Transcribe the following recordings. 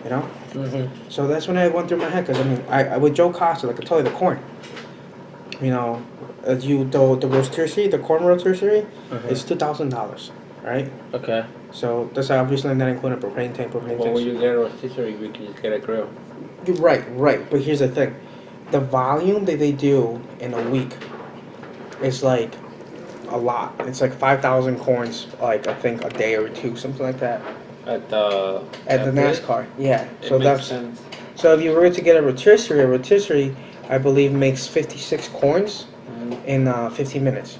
you know. So that's when I went through my head because I mean, I with Joe Costa, like I told you, the corn, you know, the rotisserie, the corn rotisserie, is $2,000, right? Okay. So that's obviously not including propane tank, Well, when you get a rotisserie, you can just get a grill. Right. But here's the thing, the volume that they do in a week is like a lot. It's like 5,000 corns, like I think a day or two, something like that. At the NASCAR, yeah. It So makes that's sense. so if you were to get a rotisserie, I believe makes 56 corns in 15 minutes.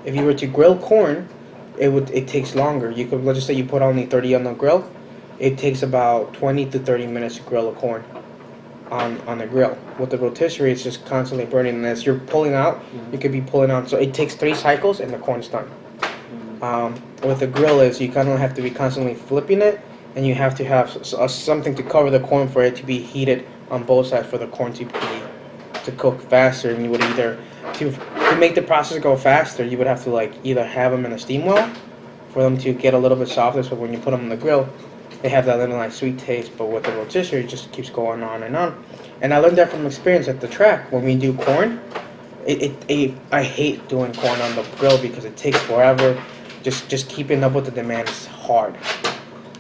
If you were to grill corn, it takes longer. You could, let's just say you put only 30 on the grill, it takes about 20 to 30 minutes to grill a corn on the grill. With the rotisserie, it's just constantly burning, and as you're pulling out, you could be pulling out. So it takes 3 cycles, and the corn's done. With the grill is you kind of have to be constantly flipping it, and you have to have something to cover the corn for it to be heated on both sides for the corn to cook faster. And you would either to make the process go faster, you would have to like either have them in a steam well for them to get a little bit softer. So when you put them on the grill, they have that little like sweet taste. But with the rotisserie, it just keeps going on and on. And I learned that from experience at the track when we do corn. I hate doing corn on the grill because it takes forever. Just keeping up with the demand is hard.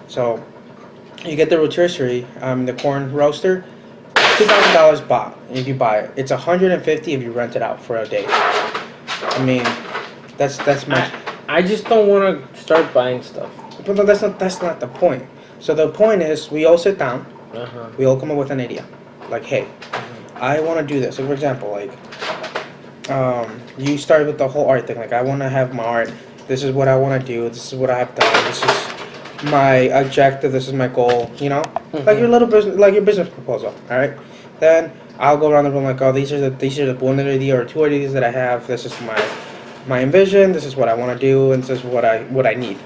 So you get the rotisserie, the corn roaster, $2,000 bought if you buy it. It's $150 if you rent it out for a day. I mean, that's much. I just don't want to start buying stuff. But no, that's not the point. So the point is, we all sit down. We all come up with an idea. Like, hey, I want to do this. So for example, like, you start with the whole art thing. Like, I want to have my art. This is what I want to do. This is what I have done. This is my objective. This is my goal. You know, like your little business, like your business proposal. All right. Then I'll go around the room like, oh, these are the one idea or two ideas that I have. This is my envision. This is what I want to do, and this is what I need.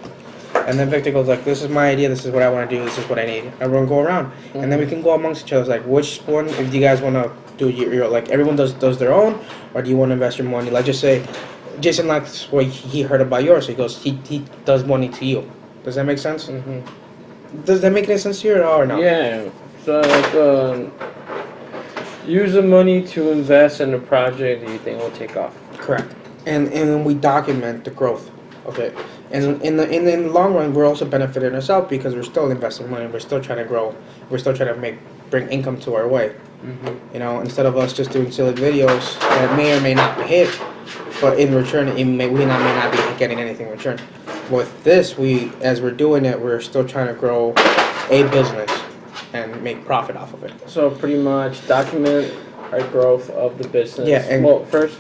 And then Victor goes like, this is my idea. This is what I want to do. This is what I need. Everyone go around, and then we can go amongst each other. Like, which one? If you guys want to do your like, everyone does their own, or do you want to invest your money? Like, just say. Jason likes what he heard about yours, so he goes, he does money to you. Does that make sense? Does that make any sense to you or no? Yeah. So like, use the money to invest in a project that you think will take off. Correct. And then we document the growth of it. And in the long run, we're also benefiting ourselves because we're still investing money. We're still trying to grow. We're still trying to bring income to our way. You know, instead of us just doing silly videos that may or may not hit. But in return, we may not be getting anything in return. With this, as we're doing it, we're still trying to grow a business and make profit off of it. So pretty much document our growth of the business. Yeah. And well, first,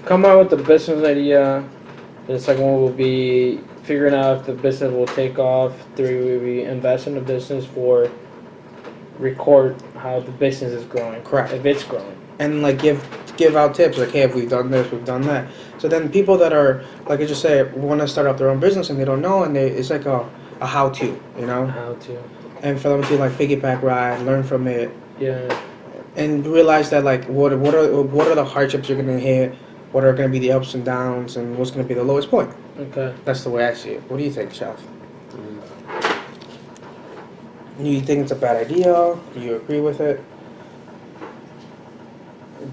come out with the business idea. The second one will be figuring out if the business will take off. 3 will be invest in the business. 4, record how the business is growing. Correct. If it's growing. And like give out tips like, hey, if we've done this, we've done that. So then people that are, like I just say, want to start up their own business and they don't know, and it's like a how-to, you know? How-to. And for them to like piggyback ride, learn from it. Yeah. And realize that like what are the hardships you're gonna hit, what are gonna be the ups and downs, and what's gonna be the lowest point. Okay. That's the way I see it. What do you think, Chef? Do you think it's a bad idea? Do you agree with it?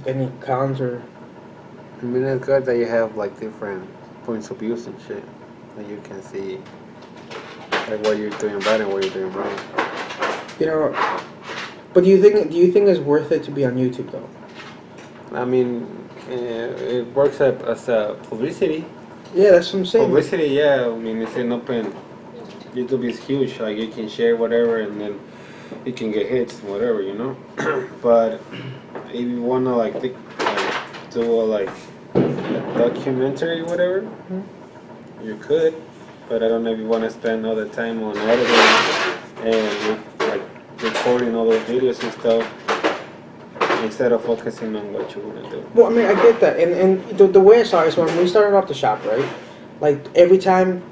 Any cons or? I mean, it's good that you have like different points of views and shit, that you can see like what you're doing right and what you're doing wrong. You know, but do you think it's worth it to be on YouTube though? I mean, it works as a publicity. Yeah, that's what I'm saying. Publicity, yeah. I mean, it's an open. YouTube is huge. Like you can share whatever, and then you can get hits, whatever, you know. But if you wanna do a documentary, whatever, you could. But I don't know if you wanna spend all the time on editing and recording all those videos and stuff instead of focusing on what you wanna do. Well, I mean, I get that, and the way I saw it is when we started off the shop, right? Like every time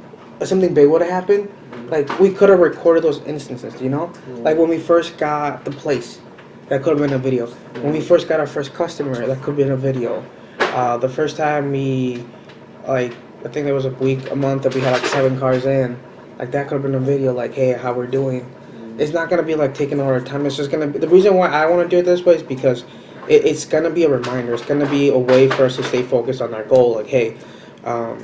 something big would have happened, like we could have recorded those instances, you know? Like when we first got the place, that could have been a video. When we first got our first customer, that could have been a video. The first time we, I think there was a month that we had 7 cars in, like that could have been a video, like, hey, how we're doing. It's not gonna be like taking all our time. It's just gonna be the reason why I want to do it this way is because it's gonna be a reminder. It's gonna be a way for us to stay focused on our goal. Like, hey, um,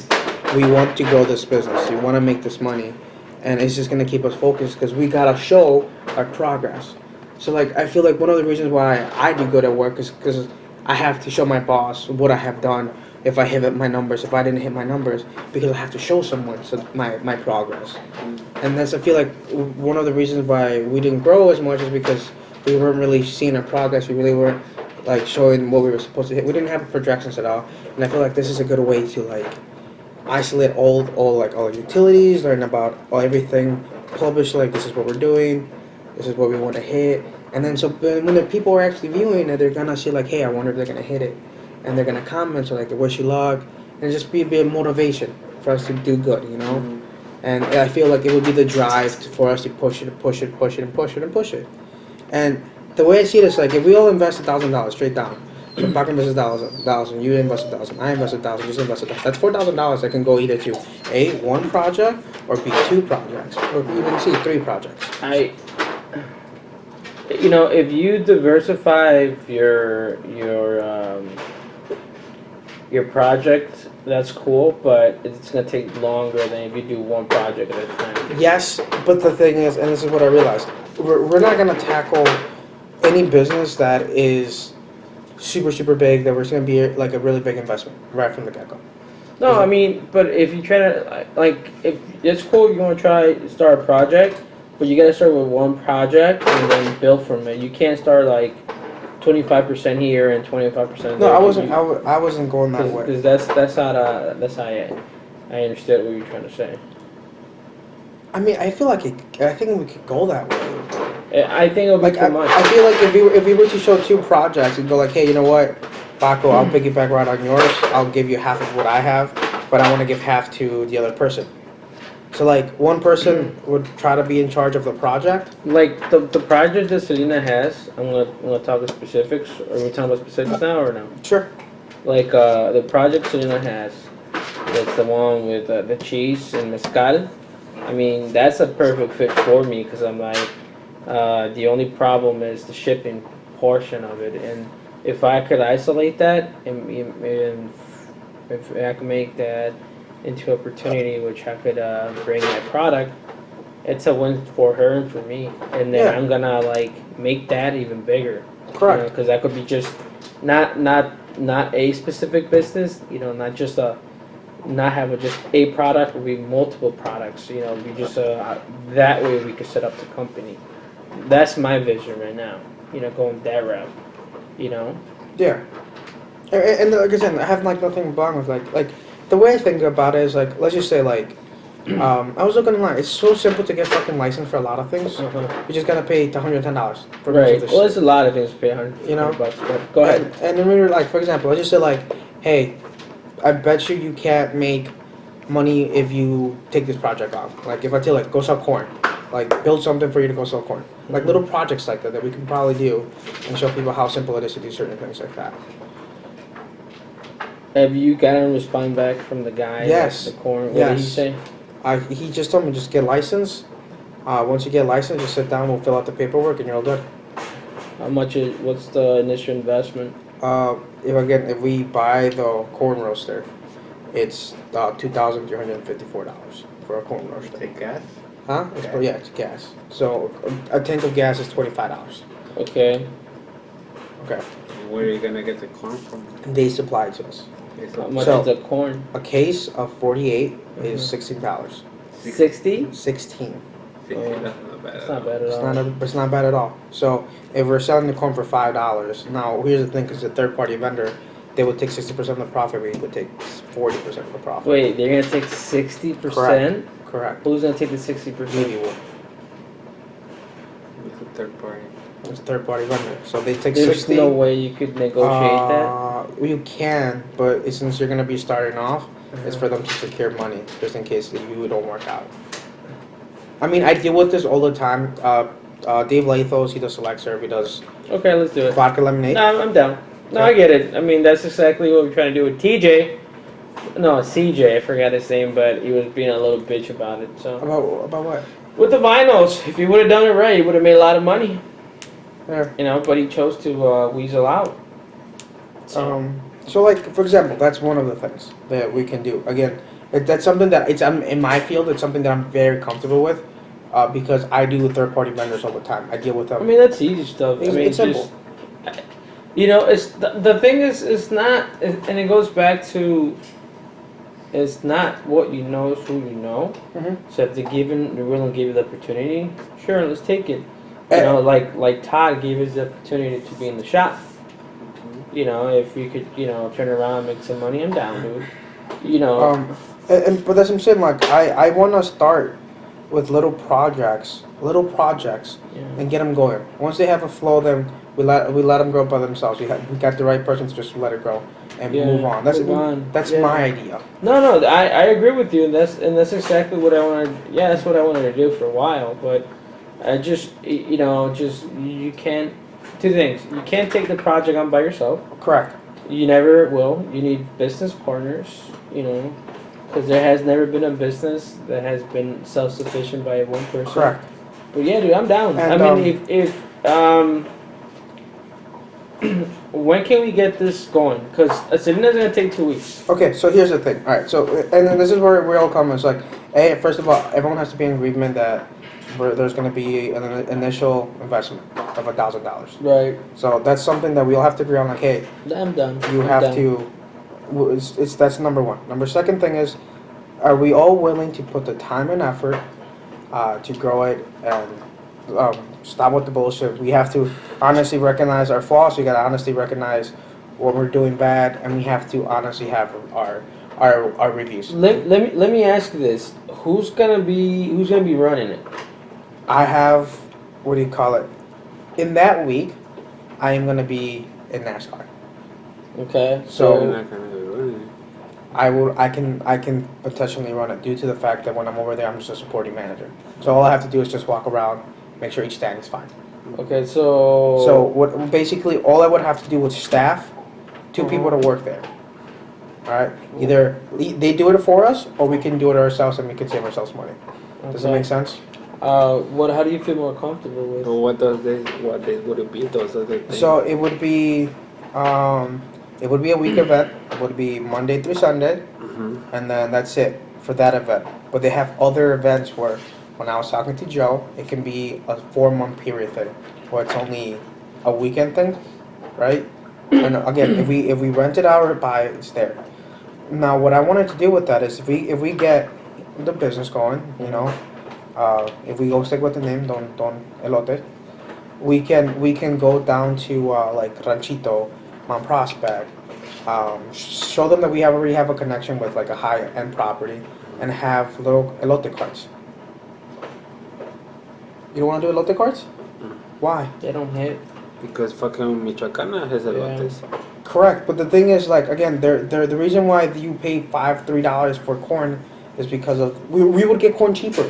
we want to grow this business. We want to make this money, and it's just gonna keep us focused because we gotta show our progress. So like, I feel like one of the reasons why I do good at work is because I have to show my boss what I have done. If I hit my numbers, if I didn't hit my numbers, because I have to show someone my progress. And that's, I feel like, one of the reasons why we didn't grow as much is because we weren't really seeing our progress. We really weren't like showing what we were supposed to hit. We didn't have projections at all. And I feel like this is a good way to like isolate all utilities, learn about everything, publish like this is what we're doing, this is what we want to hit. And then so when the people are actually viewing it, they're gonna see like, hey, I wonder if they're gonna hit it, and they're gonna comment so like, wish you luck, and just be a bit of motivation for us to do good, you know. Mm-hmm. And I feel like it would be the drive for us to push it, push it, push it, and push it, and push it. And the way I see this, like if we all invest $1,000 straight down, so Paco invests $1,000, you invest $1,000, I invest $1,000, you invest $1,000. That's $4,000 that can go either to A, one project, or B, two projects, or even C, three projects. You know, if you diversify your project, that's cool, but it's gonna take longer than if you do one project at a time. Yes, but the thing is, and this is what I realized, we're not gonna tackle any business that is super big that was gonna be like a really big investment right from the get go. No, I mean, but if you try to like, if it's cool, if you want to try start a project. But you gotta start with one project and then build from it. You can't start like 25% here and 25%. No, I wasn't. I wasn't going that way. Because that's not how I understood what you were trying to say. I mean, I feel like I think we could go that way. I think it'll be too much. I feel like if we were to show two projects and go like, hey, you know what, Paco, I'll piggyback right on yours. I'll give you half of what I have, but I want to give half to the other person. So like one person would try to be in charge of the project. Like the project that Selena has, I'm gonna talk about specifics. Are we talking about specifics now or no? Sure. Like the project Selena has, that's the one with the cheese and mezcal. I mean, that's a perfect fit for me because I'm like, the only problem is the shipping portion of it, and if I could isolate that and if I could make that into opportunity which I could bring that product, it's a win for her and for me, and then I'm gonna like make that even bigger. Correct. Because that could be just not a specific business, you know, not just not have just a product, would be multiple products, you know, be just that way we could set up the company. That's my vision right now, you know, going that route, you know. Yeah. And like I said, I have like nothing wrong with like the way I think about it is like, let's just say like, I was looking online. It's so simple to get fucking licensed for a lot of things. You just gotta pay $110 for right. Well, there's a lot of things to pay $100. You know. Bucks, but go ahead. And then we were like, for example, let's just say like, hey, I bet you can't make money if you take this project on. Like if I tell like go sell corn, like build something for you to go sell corn. Like little projects like that we can probably do and show people how simple it is to do certain things like that. Have you gotten a response back from the guy? Yes. The corn. What yes. did he say? He just told me just get licensed. Once you get licensed, just sit down. We'll fill out the paperwork, and you're all good. How much is? What's the initial investment? If we buy the corn roaster, it's $2,354 for a corn roaster. Take gas? Huh? Yeah, it's gas. So a tank of gas is $25. Okay. Okay. Where are you gonna get the corn from? They supply it to us. How much is the corn? A case of 48 is $16. 60? 16. That's not bad. It's not bad at all. It's not bad at all. So if we're selling the corn for $5, now here's the thing: because it's a third-party vendor, they would take 60% of the profit. We would take 40% of the profit. Wait, they're gonna take 60%? Correct. Who's gonna take the 60%? Maybe will. It's a third party. It's a third-party vendor, so they take There's 60. no way you could negotiate that. You can, but since you're gonna be starting off, it's for them to secure money, just in case you don't work out. I mean, I deal with this all the time. Dave Lathos, he does select serve, he does Okay, let's do it. vodka lemonade. No, I'm down. No, I get it. I mean, that's exactly what we're trying to do with TJ. No, CJ, I forgot his name, but he was being a little bitch about it. So About what? With the vinyls, if he would have done it right, he would have made a lot of money. Yeah. You know, but he chose to weasel out. So like for example, that's one of the things that we can do. Again, that's something that it's in my field. It's something that I'm very comfortable with, because I do with third-party vendors all the time. I deal with them. I mean, that's easy stuff. It's simple. You know, it's the thing is, it's not, and it goes back to, it's not what you know, it's who you know. Mhm. So if they're willing to give you the opportunity, sure, let's take it. You And- know, like Todd gave us the opportunity to be in the shop. You know, if we could, you know, turn around and make some money, I'm down, dude. You know, But that's what I'm saying. Like I want to start with little projects, yeah. and get them going. Once they have a flow, then we let them grow by themselves. We got the right person to just let it grow and Yeah, move on. move on. That's Yeah. my idea. No, I agree with you, and that's exactly what I wanted. Yeah, that's what I wanted to do for a while. But I just, you know, you can't. Two things: you can't take the project on by yourself. Correct. You never will. You need business partners. You know, because there has never been a business that has been self-sufficient by one person. Correct. But yeah, dude, I'm down. And, I mean, if when can we get this going? Because Selena's gonna take 2 weeks. Okay, so here's the thing. All right, so and then this is where we all come. It's like, first of all, everyone has to be in agreement that there's going to be an initial investment of $1,000. Right. So that's something that we all have to agree on. Like, hey, I'm done. you I'm have done. to. It's that's number one. Second thing is, are we all willing to put the time and effort to grow it and stop with the bullshit? We have to honestly recognize our flaws. We got to honestly recognize what we're doing bad, and we have to honestly have our reviews. Let me ask you this: who's gonna be running it? I have, what do you call it? In that week, I am gonna be in NASCAR. Okay. So You're not gonna be running it. I can potentially run it due to the fact that when I'm over there, I'm just a supporting manager. So all I have to do is just walk around, make sure each stand is fine. Okay, so. So what basically all I would have to do with staff, 2 people to work there. All right. Either they do it for us, or we can do it ourselves, and we can save ourselves money. Does it make sense? What? How do you feel more comfortable with? So what days would it be? Those other things. So it would be a week event. It would be Monday through Sunday, and then that's it for that event. But they have other events where, when I was talking to Joe, it can be a 4-month period thing, where it's only a weekend thing, right? And again, if we rent it out or buy it, it's there. Now, what I wanted to do with that is if we get the business going, you know, if we go stick with the name Don Elote, we can go down to like Ranchito, Mount Prospect, show them that we already have a connection with like a high end property, and have little elote carts. You don't want to do elote carts? Why? They don't hit. Because fucking Michoacana has elotes. Correct, but the thing is, like, again, they're the reason why you pay $3 for corn is because of we would get corn cheaper.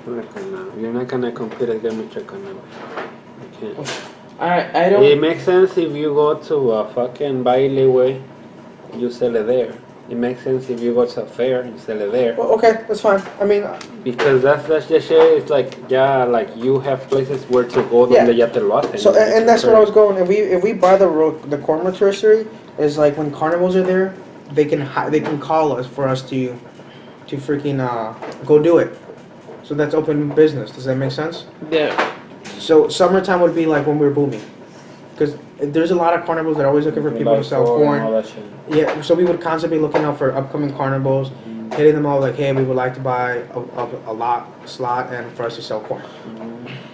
You're not gonna compete against Michoacana. You can't. I don't. It makes sense if you go to a fucking baile way, you sell it there. It makes sense if you go to a fair, you sell it there. Well, okay, that's fine. I mean, Because that's the shit. It's like, yeah, like you have places where to go donde ya te lo hacen. so and that's where I was going. If we buy the corn rotisserie, is like when carnivals are there, they can call us for us to freaking go do it. So that's open business. Does that make sense? Yeah. So summertime would be like when we're booming, because there's a lot of carnivals that are always looking for people to sell corn. All that shit. Yeah, so we would constantly be looking out for upcoming carnivals, hitting them all like, hey, we would like to buy a slot and for us to sell corn.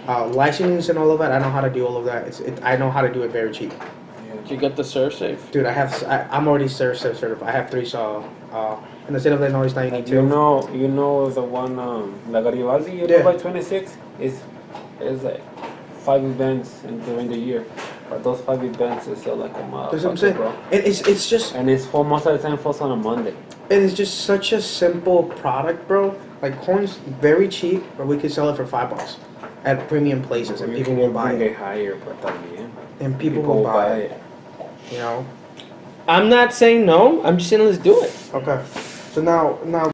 Licensing and all of that, I know how to do all of that. I know how to do it very cheap. Did you get the ServSafe? Dude, I'm already certified. I have 3, so in the state of Illinois, now you need 2. You know the one, La Garibaldi, you Yeah. know, by 26 is like 5 events during the year. But those 5 events is like a motherfucker, That's what I'm saying. bro. It's just And it's for most of the time falls on a Monday. it is just such a simple product, bro. Like corn's very cheap, but we could sell it for $5 at premium places, and people will buy it. Higher, but también. And people will buy it. You know. I'm not saying no. I'm just saying let's do it. Okay. So now